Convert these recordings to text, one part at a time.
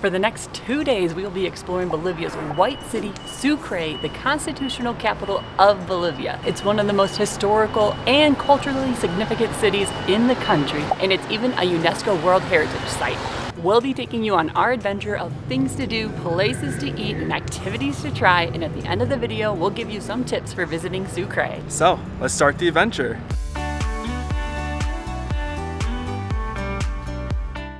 For the next 2 days, we will be exploring Bolivia's white city, Sucre, the constitutional capital of Bolivia. It's one of the most historical and culturally significant cities in the country, and it's even a UNESCO World Heritage Site. We'll be taking you on our adventure of things to do, places to eat, and activities to try, and at the end of the video, we'll give you some tips for visiting Sucre. So, let's start the adventure.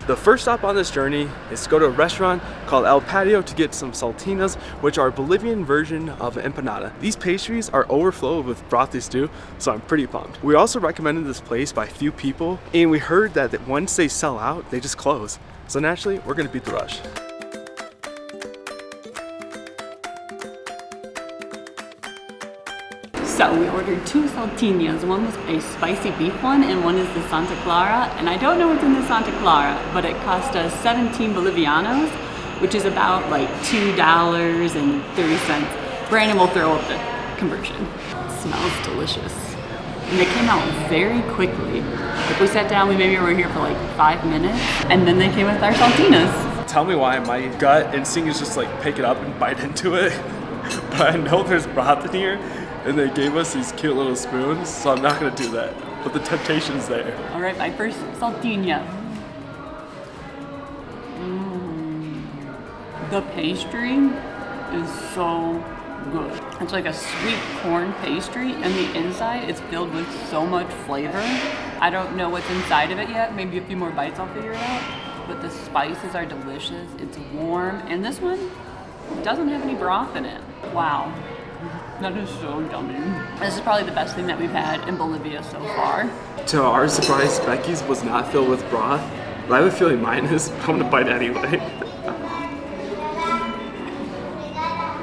The first stop on this journey is to go to a restaurant called El Patio to get some salteñas, which are a Bolivian version of an empanada. These pastries are overflowed with brothy stew, so I'm pretty pumped. We also recommended this place by a few people, and we heard that once they sell out, they just close. So naturally, we're gonna beat the rush. So we ordered 2 salteñas. One was a spicy beef one and one is the Santa Clara. And I don't know what's in the Santa Clara, but it cost us 17 Bolivianos, which is about like $2.30. Brandon will throw up the conversion. It smells delicious. And they came out very quickly. Like we sat down, we maybe were here for like 5 minutes, and then they came with our salteñas. Tell me why my gut instinct is just like pick it up and bite into it. But I know there's broth in here. And they gave us these cute little spoons, so I'm not gonna do that. But the temptation's there. All right, my first salteña. The pastry is so good. It's like a sweet corn pastry, and the inside is filled with so much flavor. I don't know what's inside of it yet. Maybe a few more bites I'll figure it out. But the spices are delicious. It's warm, and this one doesn't have any broth in it. Wow. That is so yummy. This is probably the best thing that we've had in Bolivia so far. To our surprise, Becky's was not filled with broth. But I have a feeling mine is. I'm gonna bite anyway.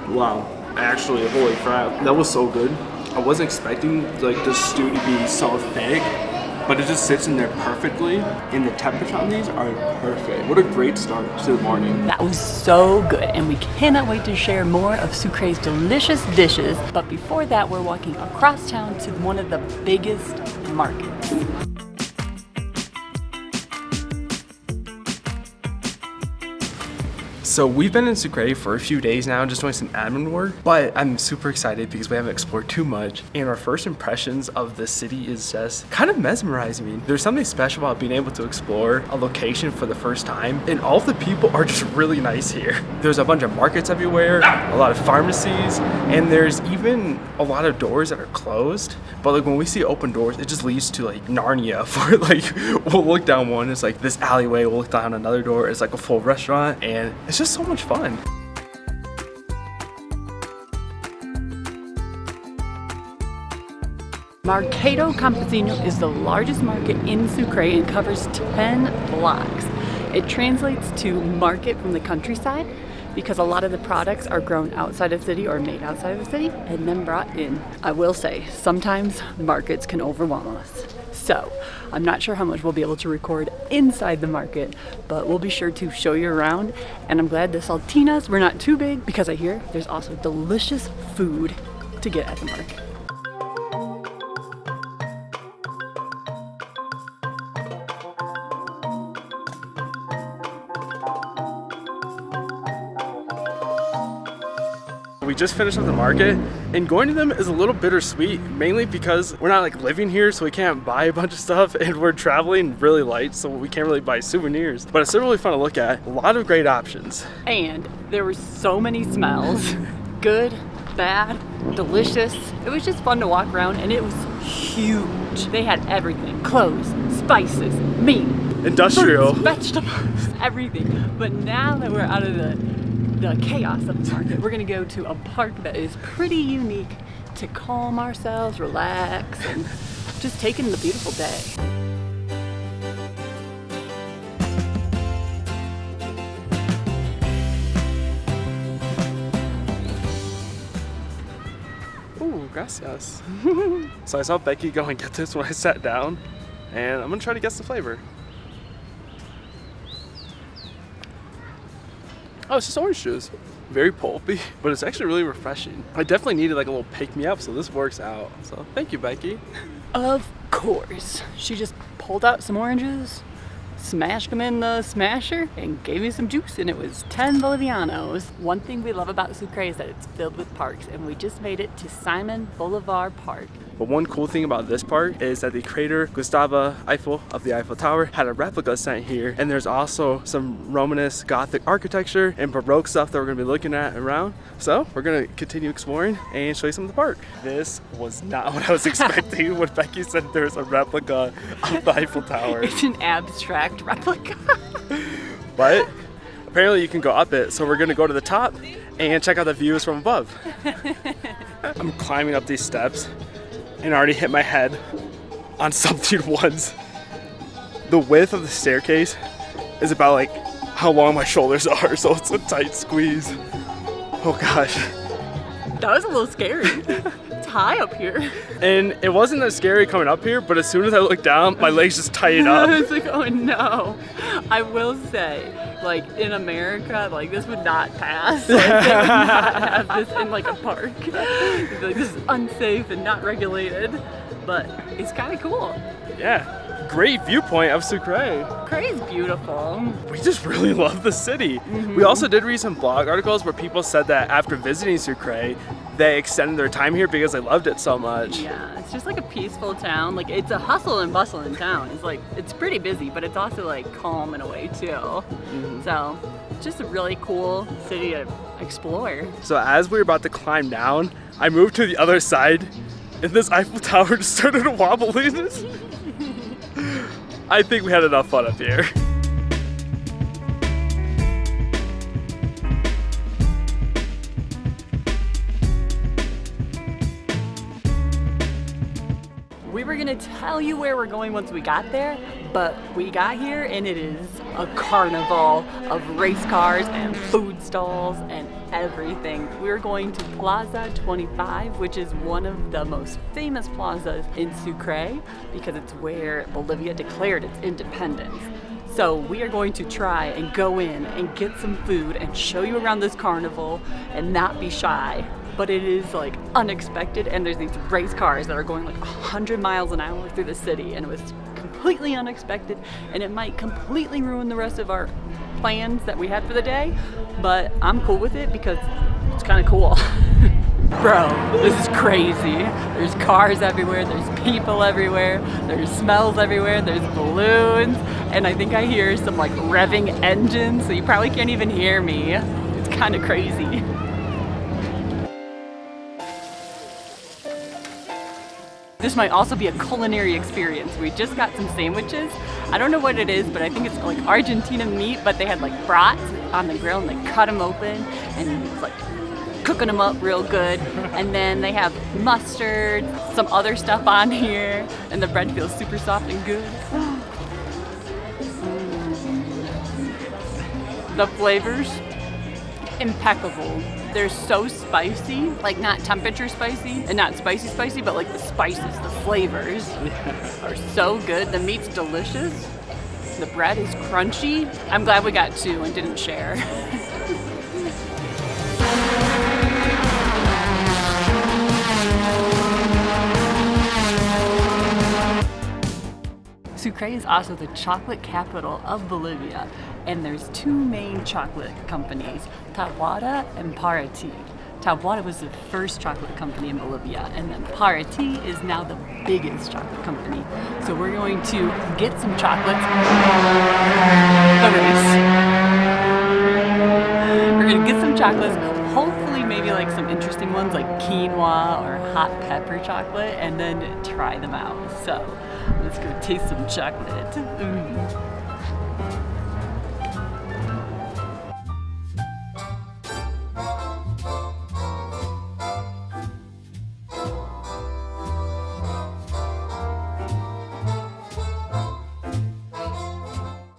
Wow. Actually, holy crap. That was so good. I wasn't expecting like the stew to be so thick, but it just sits in there perfectly, and the temperature on these are perfect. What a great start to the morning. That was so good, and we cannot wait to share more of Sucre's delicious dishes. But before that, we're walking across town to one of the biggest markets. So we've been in Sucre for a few days now, just doing some admin work, but I'm super excited because we haven't explored too much. And our first impressions of the city is just kind of mesmerizing me. There's something special about being able to explore a location for the first time. And all the people are just really nice here. There's a bunch of markets everywhere, a lot of pharmacies, and there's even a lot of doors that are closed. But like when we see open doors, it just leads to like Narnia for like, we'll look down one, it's like this alleyway, we'll look down another door, it's like a full restaurant, and it's just so much fun. Mercado Campesino is the largest market in Sucre and covers 10 blocks. It translates to market from the countryside because a lot of the products are grown outside of the city or made outside of the city and then brought in. I will say, sometimes markets can overwhelm us. So, I'm not sure how much we'll be able to record inside the market, but we'll be sure to show you around. And I'm glad the salteñas were not too big because I hear there's also delicious food to get at the market. We just finished up the market, and going to them is a little bittersweet, mainly because we're not like living here, so we can't buy a bunch of stuff, and we're traveling really light, so we can't really buy souvenirs. But it's still really fun to look at. A lot of great options. And there were so many smells. Good, bad, delicious. It was just fun to walk around, and it was huge. They had everything. Clothes, spices, meat, Industrial. fruits, vegetables, everything. But now that we're out of the chaos of the market, we're gonna go to a park that is pretty unique to calm ourselves, relax, and just take in the beautiful day. Ooh, gracias. So I saw Becky go and get this when I sat down, and I'm gonna try to guess the flavor. Oh, it's just orange juice. Very pulpy, but it's actually really refreshing. I definitely needed like a little pick-me-up, so this works out. So thank you, Becky. Of course. She just pulled out some oranges, smashed them in the smasher and gave me some juice, and it was 10 Bolivianos. One thing we love about Sucre is that it's filled with parks, and we just made it to Simón Bolivar Park. But one cool thing about this park is that the creator Gustave Eiffel of the Eiffel Tower had a replica sent here, and there's also some Romanesque Gothic architecture and Baroque stuff that we're gonna be looking at around. So we're gonna continue exploring and show you some of the park. This was not what I was expecting when Becky said there's a replica of the Eiffel Tower. It's an abstract replica. But apparently you can go up it, so we're gonna go to the top and check out the views from above. I'm climbing up these steps and I already hit my head on something once. The width of the staircase is about like how long my shoulders are, so it's a tight squeeze. Oh gosh. That was a little scary. It's high up here. And it wasn't that scary coming up here, but as soon as I looked down, my legs just tightened up. I was like, oh no. I will say, like in America, like this would not pass. Like, they would not have this in like a park. Like, this is unsafe and not regulated, but it's kind of cool. Yeah. Great viewpoint of Sucre. Sucre is beautiful. We just really love the city. We also did read some blog articles where people said that after visiting Sucre, they extended their time here because they loved it so much. Yeah, it's just like a peaceful town. Like it's a hustle and bustle in town. It's like, it's pretty busy, but it's also like calm in a way too. So it's just a really cool city to explore. So as we were about to climb down, I moved to the other side and this Eiffel Tower just started wobbling. I think we had enough fun up here. We were gonna tell you where we're going once we got there, but we got here and it is a carnival of race cars and food stalls and everything. We're going to Plaza 25, which is one of the most famous plazas in Sucre because it's where Bolivia declared its independence. So we are going to try and go in and get some food and show you around this carnival and not be shy. But it is like unexpected, and there's these race cars that are going like 100 miles an hour through the city, and it was completely unexpected, and it might completely ruin the rest of our plans that we had for the day, but I'm cool with it because it's kind of cool. Bro, this is crazy. There's cars everywhere, there's people everywhere, there's smells everywhere, there's balloons, and I think I hear some like revving engines, so you probably can't even hear me. It's kind of crazy. This might also be a culinary experience. We just got some sandwiches. I don't know what it is, but I think it's like Argentinian meat, but they had like brats on the grill and they cut them open and it's like cooking them up real good. And then they have mustard, some other stuff on here, and the bread feels super soft and good. The flavors, impeccable. They're so spicy, like not temperature spicy and not spicy, but like the spices, the flavors are so good. The meat's delicious. The bread is crunchy. I'm glad we got two and didn't share. Sucre is also the chocolate capital of Bolivia, and there's two main chocolate companies, Taboada and Parati. Taboada was the first chocolate company in Bolivia, and then Parati is now the biggest chocolate company. So we're going to get some chocolates. The race. We're gonna get some chocolates, hopefully maybe like some interesting ones like quinoa or hot pepper chocolate, and then try them out. So let's go taste some chocolate.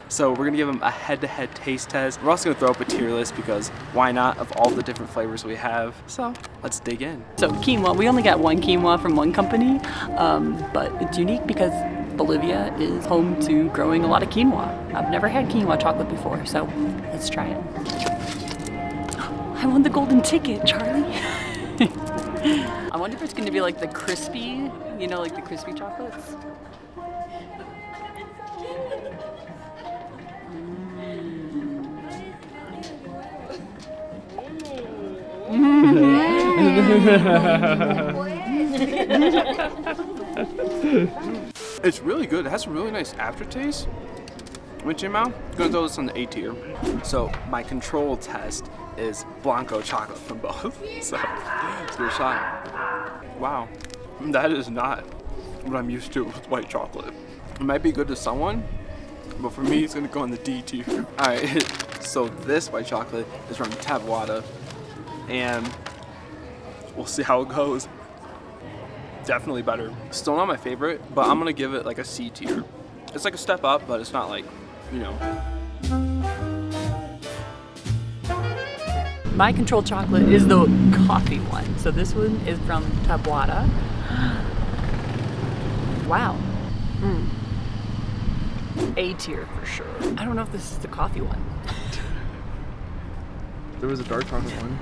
So we're gonna give them a head-to-head taste test. We're also gonna throw up a tier list because why not, of all the different flavors we have. So let's dig in. So quinoa, we only got one quinoa from one company, but it's unique because Bolivia is home to growing a lot of quinoa. I've never had quinoa chocolate before, so let's try it. I won the golden ticket, Charlie. I wonder if it's gonna be like the crispy, you know, like the crispy chocolates. It's really good. It has a really nice aftertaste. With your mouth, I'm gonna throw this on the A tier. So my control test is Blanco chocolate from both. So let's give it a shot. Wow, that is not what I'm used to with white chocolate. It might be good to someone, but for me, it's gonna go on the D tier. All right, so this white chocolate is from Taboada, and we'll see how it goes. Definitely better. Still not my favorite, but I'm gonna give it like a C tier. It's like a step up, but it's not like, you know. My controlled chocolate is the coffee one. So this one is from Taboada. Wow. A tier for sure. I don't know if this is the coffee one. There was a dark chocolate one.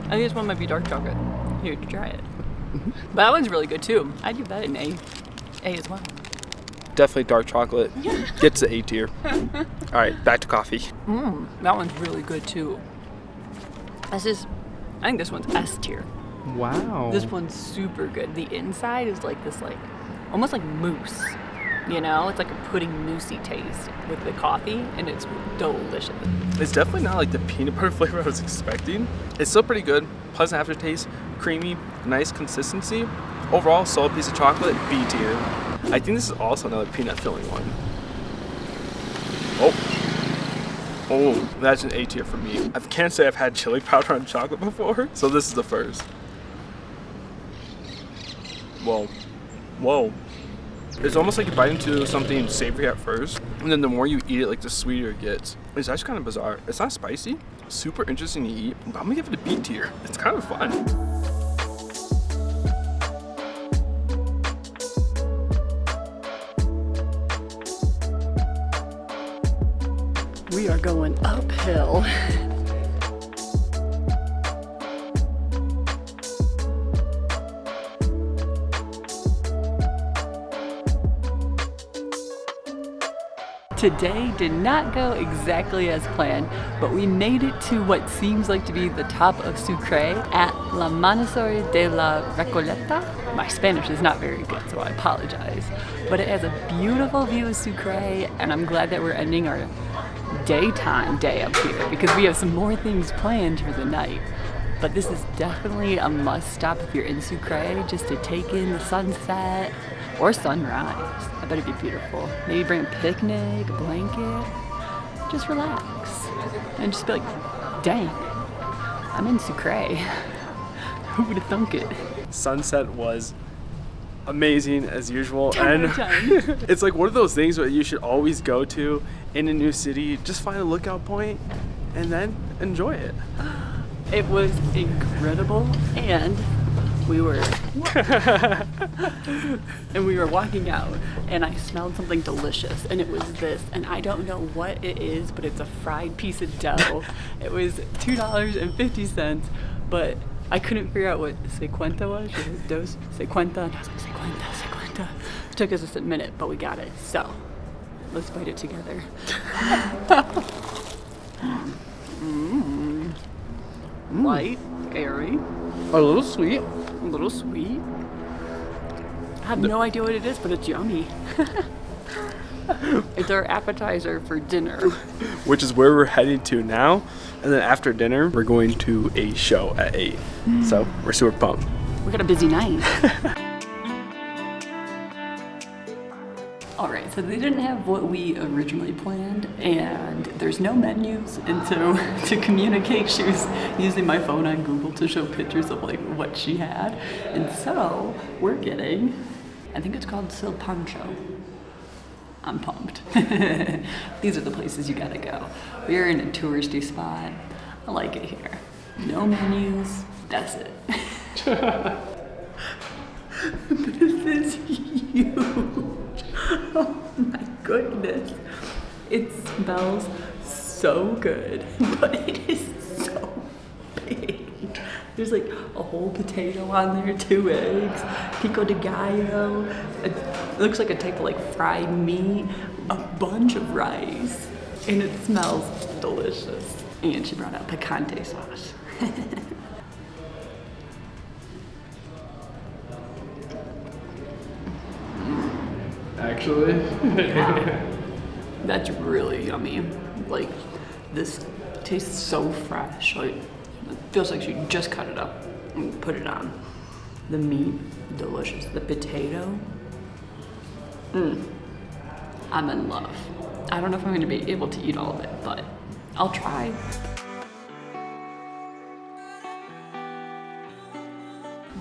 I think this one might be dark chocolate. Here, try it. But that one's really good too. I'd give that an A. A as well. Definitely dark chocolate. Gets the A tier. All right, back to coffee. That one's really good too. I think this one's S tier. Wow. This one's super good. The inside is like this, like almost like mousse. You know, it's like a pudding moussey taste with the coffee, and it's delicious. It's definitely not like the peanut butter flavor I was expecting. It's still pretty good. Pleasant aftertaste, creamy, nice consistency. Overall, solid piece of chocolate, B tier. I think this is also another peanut filling one. Oh, that's an A tier for me. I can't say I've had chili powder on chocolate before, so this is the first. Whoa. It's almost like you bite into something savory at first, and then the more you eat it, like the sweeter it gets. It's actually kind of bizarre. It's not spicy, super interesting to eat, but I'm gonna give it a B tier. It's kind of fun. We are going uphill. Today did not go exactly as planned, but we made it to what seems like to be the top of Sucre at La Monasterio De La Recoleta. My Spanish is not very good, so I apologize. But it has a beautiful view of Sucre, and I'm glad that we're ending our daytime day up here because we have some more things planned for the night. But this is definitely a must stop if you're in Sucre, just to take in the sunset or sunrise. I bet it'd be beautiful. Maybe bring a picnic, a blanket, just relax and just be like, dang, I'm in Sucre. Who would have thunk it? Sunset was amazing as usual, and it's like one of those things where you should always go to in a new city. Just find a lookout point and then enjoy it. It was incredible, and we were walking out, and I smelled something delicious, and it was this, and I don't know what it is, but it's a fried piece of dough. It was $2.50, but I couldn't figure out what sequenta was. It was dos sequenta, and I was like, sequenta. It took us a minute, but we got it. So let's bite it together. Light, airy, A little sweet. a little sweet. I have no idea what it is, but it's yummy. It's our appetizer for dinner. Which is where we're heading to now. And then after dinner, we're going to a show at 8. So we're super pumped. We got a busy night. All right, so they didn't have what we originally planned, and there's no menus, and so to communicate, she was using my phone on Google to show pictures of like what she had, and so we're getting, I think it's called Silpancho. I'm pumped. These are the places you gotta go. We're in a touristy spot. I like it here. No menus, that's it. This is huge. Oh my goodness. It smells so good, but it is so big. There's like a whole potato on there, 2 eggs, pico de gallo. It looks like a type of like fried meat, a bunch of rice, and it smells delicious. And she brought out picante sauce. actually. That's really yummy. Like, this tastes so fresh. Like, it feels like you just cut it up and put it on. The meat, delicious. The potato, I'm in love. I don't know if I'm gonna be able to eat all of it, but I'll try.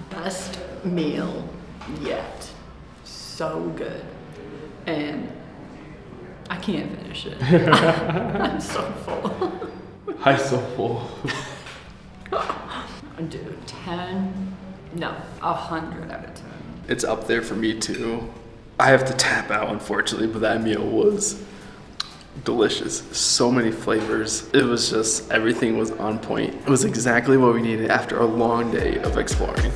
Best meal yet. So good. And I can't finish it. I'm so full. I'm so full. Dude, 10, no, 100 out of 10. It's up there for me too. I have to tap out, unfortunately, but that meal was delicious. So many flavors. It was just, everything was on point. It was exactly what we needed after a long day of exploring.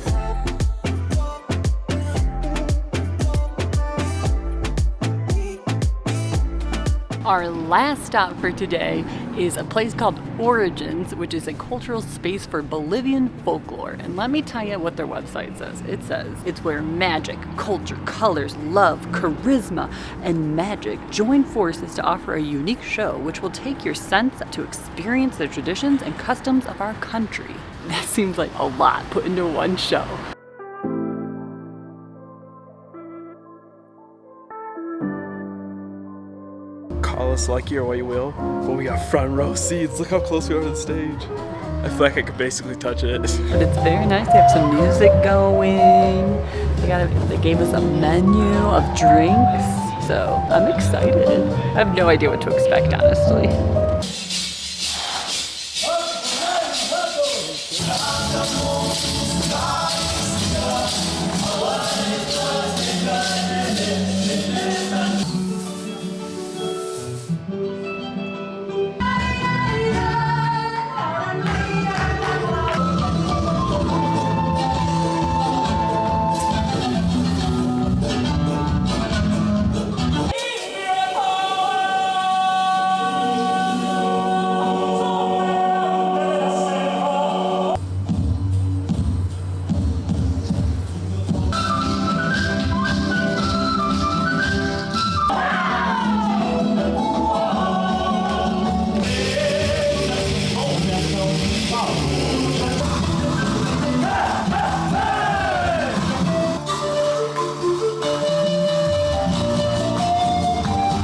Our last stop for today is a place called Orígenes, which is a cultural space for Bolivian folklore. And let me tell you what their website says. It says it's where magic, culture, colors, love, charisma, and magic join forces to offer a unique show which will take your sense to experience the traditions and customs of our country. That seems like a lot put into one show. Call us lucky or what you will, but we got front row seats. Look how close we are to the stage. I feel like I could basically touch it. But it's very nice. They have some music going. They gave us a menu of drinks. So I'm excited. I have no idea what to expect, honestly.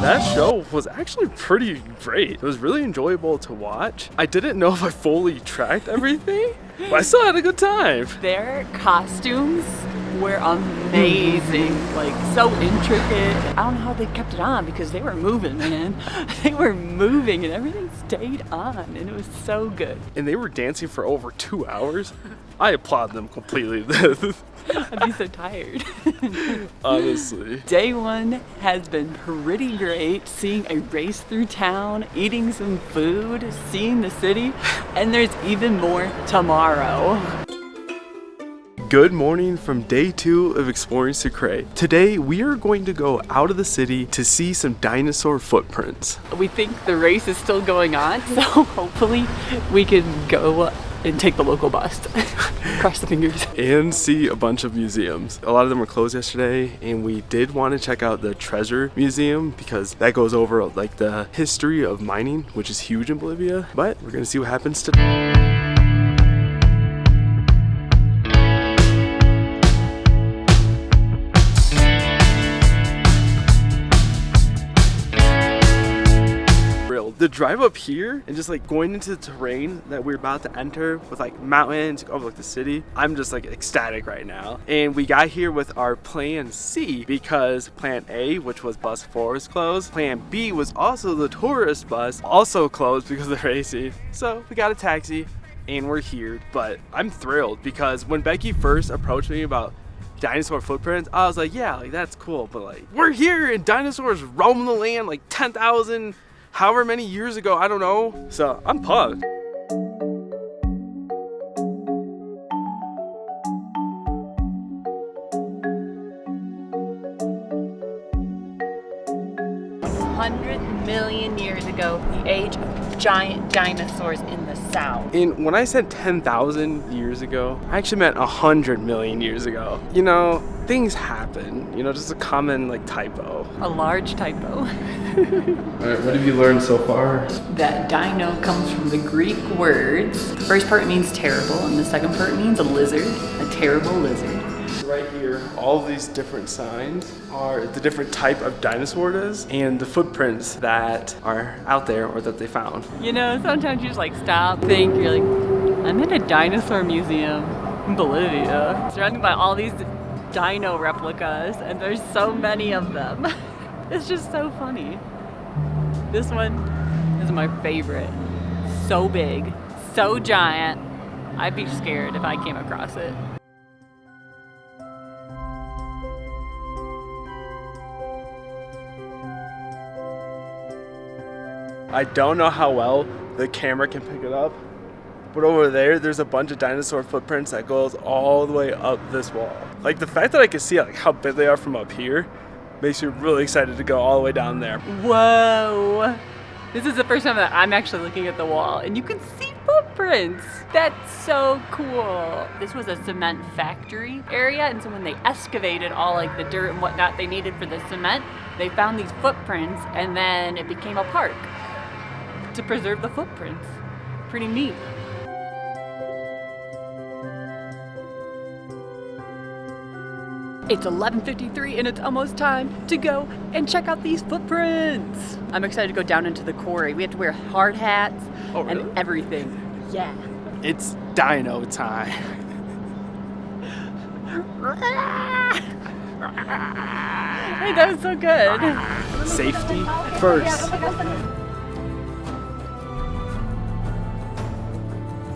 That show was actually pretty great. It was really enjoyable to watch. I didn't know if I fully tracked everything, but I still had a good time. Their costumes were amazing, like so intricate. I don't know how they kept it on because they were moving, man. They were moving and everything stayed on and it was so good. And they were dancing for over 2 hours. I applaud them completely. I'd be so tired. Honestly. Day one has been pretty great. Seeing a race through town, eating some food, seeing the city, and there's even more tomorrow. Good morning from day 2 of exploring Sucre. Today we are going to go out of the city to see some dinosaur footprints. We think the race is still going on, so hopefully we can go and take the local bus. Cross the fingers. And see a bunch of museums. A lot of them were closed yesterday, and we did want to check out the Treasure Museum because that goes over like the history of mining, which is huge in Bolivia. But we're gonna see what happens today. The drive up here and just like going into the terrain that we're about to enter with like mountains over like the city, I'm just like ecstatic right now. And we got here with our plan C because plan A, which was bus 4, was closed. Plan B was also the tourist bus, also closed because of the racing. So we got a taxi and we're here. But I'm thrilled because when Becky first approached me about dinosaur footprints, I was like, yeah, like that's cool, but like we're here and dinosaurs roam the land like 10,000 however many years ago, I don't know. So I'm pumped. 100 million years ago, the age of giant dinosaurs in the south. And when I said 10,000 years ago, I actually meant 100 million years ago. You know, things happen. You know, just a common like typo. A large typo. All right, what have you learned so far? That dino comes from the Greek words. The first part means terrible, and the second part means a lizard, a terrible lizard. Right here, all of these different signs are the different type of dinosaur it is and the footprints that are out there or that they found. You know, sometimes you just like stop, think, you're like, I'm in a dinosaur museum in Bolivia, surrounded by all these dino replicas, and there's so many of them. It's just so funny. This one is my favorite. So big, so giant. I'd be scared if I came across it. I don't know how well the camera can pick it up, but over there's a bunch of dinosaur footprints that goes all the way up this wall. Like the fact that I can see like how big they are from up here makes me really excited to go all the way down there. Whoa! This is the first time that I'm actually looking at the wall and you can see footprints. That's so cool. This was a cement factory area, and so when they excavated all like the dirt and whatnot they needed for the cement, they found these footprints and then it became a park to preserve the footprints. Pretty neat. It's 11:53 and it's almost time to go and check out these footprints. I'm excited to go down into the quarry. We have to wear hard hats and everything. Yeah. It's dino time. Hey, that was so good. Safety first.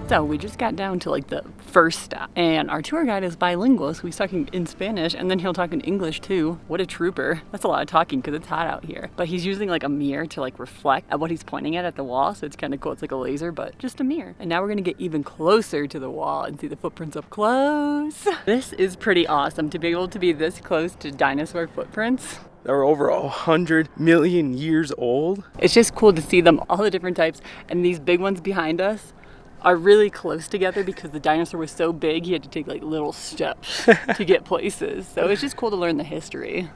So we just got down to like the first stop, and our tour guide is bilingual, so he's talking in Spanish and then he'll talk in English too. What a trooper. That's a lot of talking because it's hot out here. But he's using like a mirror to like reflect at what he's pointing at the wall, so it's kind of cool. It's like a laser, but just a mirror. And now we're gonna get even closer to the wall and see the footprints up close. This is pretty awesome to be able to be this close to dinosaur footprints. That were over 100 million years old. It's just cool to see them, all the different types, and these big ones behind us are really close together because the dinosaur was so big he had to take like little steps to get places. So it's just cool to learn the history.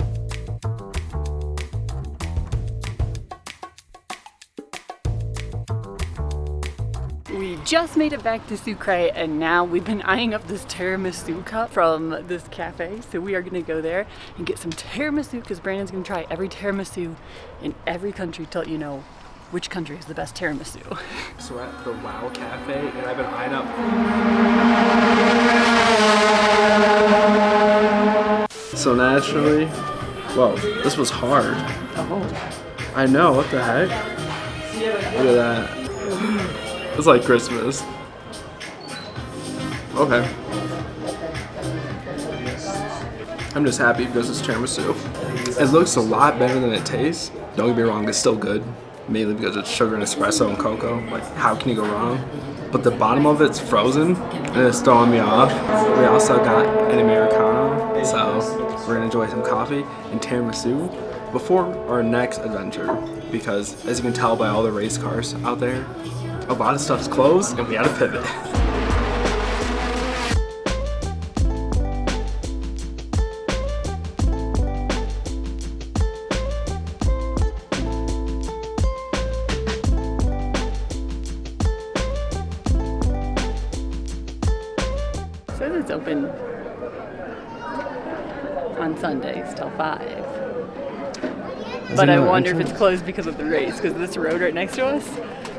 We just made it back to Sucre, and now we've been eyeing up this tiramisu cup from this cafe. So we are gonna go there and get some tiramisu because Brandon's gonna try every tiramisu in every country to let you know which country is the best tiramisu. So we're at the Wow Cafe, and I've been eyeing up. So naturally, whoa, this was hard. Oh. I know, what the heck? Look at that. It's like Christmas. Okay. I'm just happy because it's tiramisu. It looks a lot better than it tastes. Don't get me wrong, it's still good. Mainly because it's sugar and espresso and cocoa. Like, how can you go wrong? But the bottom of it's frozen and it's throwing me off. We also got an Americano, so we're gonna enjoy some coffee and tiramisu before our next adventure. Because as you can tell by all the race cars out there, a lot of stuff's closed and we had to pivot. It's open on Sundays till 5. But I wonder if it's closed because of the race, because this road right next to us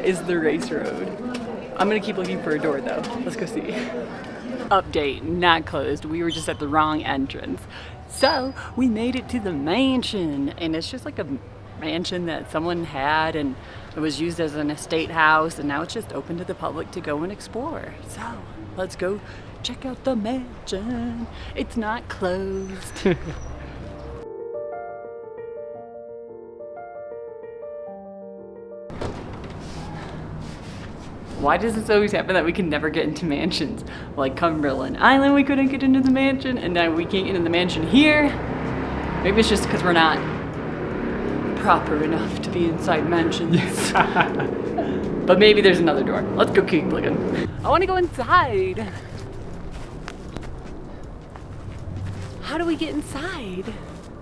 is the race road. I'm gonna keep looking for a door though. Let's go see. Update, not closed. We were just at the wrong entrance. So we made it to the mansion, and it's just like a mansion that someone had, and it was used as an estate house, and now it's just open to the public to go and explore. So let's go check out the mansion. It's not closed. Why does this always happen that we can never get into mansions? Like Cumberland Island, we couldn't get into the mansion, and now we can't get into the mansion here. Maybe it's just because we're not proper enough to be inside mansions. But maybe there's another door. Let's go keep looking. I want to go inside. How do we get inside?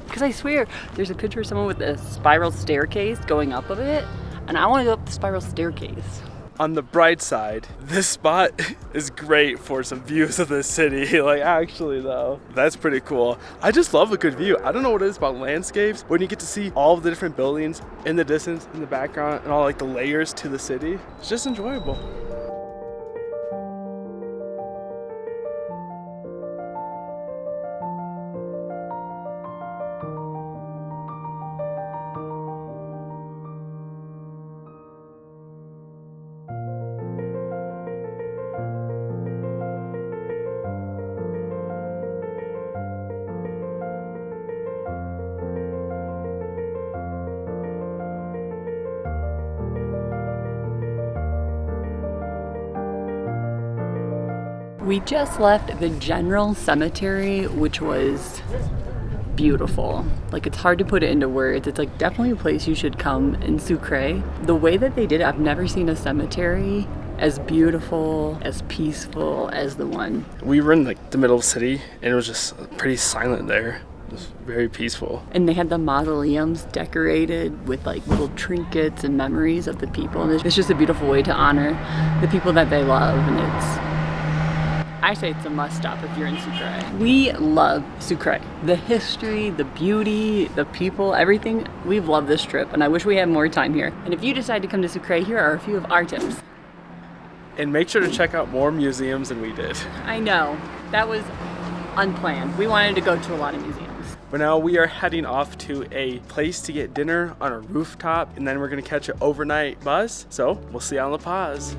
Because I swear, there's a picture of someone with a spiral staircase going up of it, and I want to go up the spiral staircase. On the bright side, this spot is great for some views of the city. Like, actually though, that's pretty cool. I just love a good view. I don't know what it is about landscapes when you get to see all of the different buildings in the distance, in the background, and all like the layers to the city. It's just enjoyable. We just left the general cemetery, which was beautiful. Like, it's hard to put it into words. It's like definitely a place you should come in Sucre. The way that they did it, I've never seen a cemetery as beautiful, as peaceful as the one. We were in like the middle of the city and it was just pretty silent there. It was very peaceful. And they had the mausoleums decorated with like little trinkets and memories of the people. And it's just a beautiful way to honor the people that they love. And I say it's a must stop if you're in Sucre. We love Sucre. The history, the beauty, the people, everything. We've loved this trip and I wish we had more time here. And if you decide to come to Sucre, here are a few of our tips. And make sure to check out more museums than we did. I know, that was unplanned. We wanted to go to a lot of museums. But now we are heading off to a place to get dinner on a rooftop, and then we're gonna catch an overnight bus. So we'll see you on La Paz.